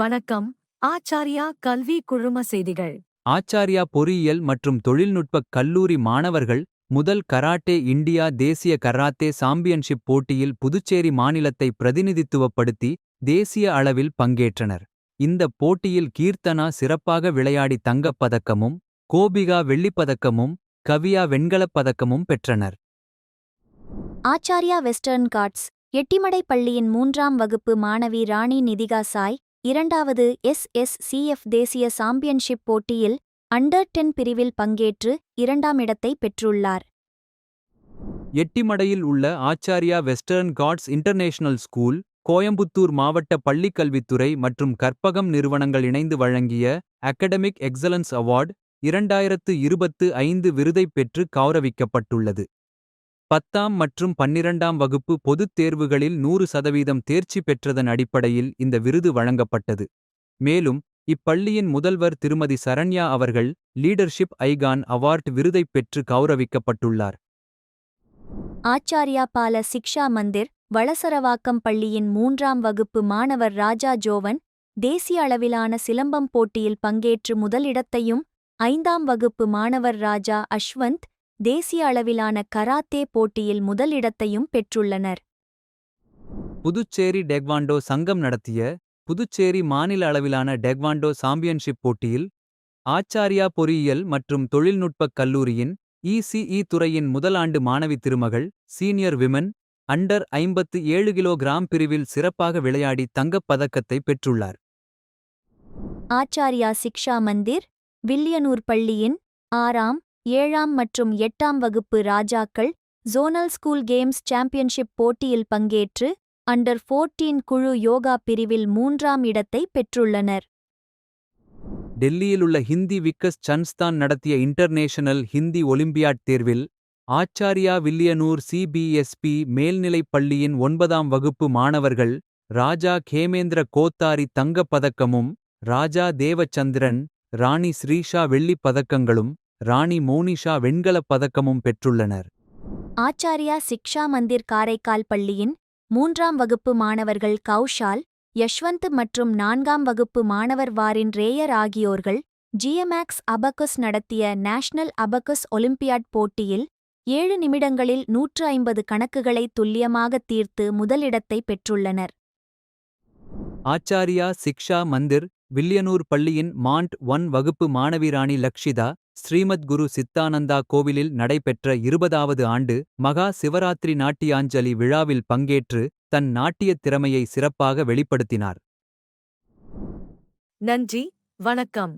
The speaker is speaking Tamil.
வணக்கம். ஆச்சார்யா கல்வி குழும செய்திகள். ஆச்சார்யா பொறியியல் மற்றும் தொழில்நுட்பக் கல்லூரி மாணவர்கள் முதல் கராட்டே இண்டியா தேசிய கராத்தே சாம்பியன்ஷிப் போட்டியில் புதுச்சேரி மாநிலத்தை பிரதிநிதித்துவப்படுத்தி தேசிய அளவில் பங்கேற்றனர். இந்த போட்டியில் கீர்த்தனா சிறப்பாக விளையாடி தங்கப் பதக்கமும், கோபிகா வெள்ளிப்பதக்கமும், கவியா வெண்கலப் பதக்கமும் பெற்றனர். ஆச்சார்யா வெஸ்டர்ன் காட்ஸ் எட்டிமடை பள்ளியின் 3ஆம் வகுப்பு மாணவி ராணி நிதிகா சாய் 2வது SSCF தேசிய சாம்பியன்ஷிப் போட்டியில் அண்டர் 10 பிரிவில் பங்கேற்று 2ஆம் இடத்தை பெற்றுள்ளார். எட்டிமடையில் உள்ள Acharya Western Ghats International School, Coimbatore மாவட்ட பள்ளிக்கல்வித்துறை மற்றும் கற்பகம் நிறுவனங்கள் இணைந்து வழங்கிய அகடமிக் எக்ஸலன்ஸ் அவார்ட் 2025 விருதைப் பெற்று கௌரவிக்கப்பட்டுள்ளது. 10ஆம் மற்றும் 12ஆம் வகுப்பு பொதுத் தேர்வுகளில் 100% தேர்ச்சி பெற்றதன் அடிப்படையில் இந்த விருது வழங்கப்பட்டது. மேலும் இப்பள்ளியின் முதல்வர் திருமதி சரண்யா அவர்கள் லீடர்ஷிப் ஐகான் அவார்ட் விருதைப் பெற்று கௌரவிக்கப்பட்டுள்ளார். ஆச்சார்யா பால சிக்ஷா மந்திர் வளசரவாக்கம் பள்ளியின் 3ஆம் வகுப்பு மாணவர் ராஜா ஜோவன் தேசிய அளவிலான சிலம்பம் போட்டியில் பங்கேற்று முதலிடத்தையும், 5ஆம் வகுப்பு மாணவர் ராஜா அஷ்வந்த் தேசிய அளவிலான கராத்தே போட்டியில் முதலிடத்தையும் பெற்றுள்ளனர். புதுச்சேரி டெக்வாண்டோ சங்கம் நடத்திய புதுச்சேரி மாநில அளவிலான டெக்வாண்டோ சாம்பியன்ஷிப் போட்டியில் ஆச்சார்யா பொறியியல் மற்றும் தொழில்நுட்பக் கல்லூரியின் ECE துறையின் முதலாண்டு மாணவி திருமகள் சீனியர் விமன் அண்டர் 57 கிலோகிராம் பிரிவில் சிறப்பாக விளையாடி தங்கப் பதக்கத்தை பெற்றுள்ளார். ஆச்சார்யா சிக்ஷா மந்திர் வில்லியனூர் பள்ளியின் 6ஆம், 7ஆம் மற்றும் 8ஆம் வகுப்பு ராஜாக்கள் ஜோனல் ஸ்கூல் கேம்ஸ் சாம்பியன்ஷிப் போட்டியில் பங்கேற்று அண்டர் 14 குழு யோகா பிரிவில் 3ஆம் இடத்தை பெற்றுள்ளனர். டெல்லியிலுள்ள ஹிந்தி விக்கஸ் சன்ஸ்தான் நடத்திய இன்டர்நேஷனல் ஹிந்தி ஒலிம்பியாட் தேர்வில் ஆச்சார்யா வில்லியனூர் CBSP மேல்நிலைப் பள்ளியின் 9ஆம் வகுப்பு மாணவர்கள் ராஜா கேமேந்திர கோத்தாரி தங்கப் பதக்கமும், ராஜா தேவச்சந்திரன், ராணி ஸ்ரீஷா வெள்ளிப் பதக்கங்களும், ராணி மோனிஷா வெண்கலப் பதக்கமும் பெற்றுள்ளனர். ஆச்சார்யா சிக்ஷா மந்திர் காரைக்கால் பள்ளியின் 3ஆம் வகுப்பு மாணவர்கள் கௌஷால், யஷ்வந்த் மற்றும் 4ஆம் வகுப்பு மாணவர் வாரின் ரேயர் ஆகியோர்கள் GMAX அபகஸ் நடத்திய நேஷனல் அபகஸ் ஒலிம்பியாட் போட்டியில் 7 நிமிடங்களில் 150 கணக்குகளை துல்லியமாக தீர்த்து முதலிடத்தை பெற்றுள்ளனர். ஆச்சார்யா சிக்ஷா மந்திர் வில்லியனூர் பள்ளியின் மாண்ட் 1 வகுப்பு மாணவி ராணி லக்ஷிதா ஸ்ரீமத் குரு சித்தானந்தா கோவிலில் நடைபெற்ற 20வது ஆண்டு மகா சிவராத்திரி நாட்டியாஞ்சலி விழாவில் பங்கேற்று தன் நாட்டியத் திறமையை சிறப்பாக வெளிப்படுத்தினார். நன்றி, வணக்கம்.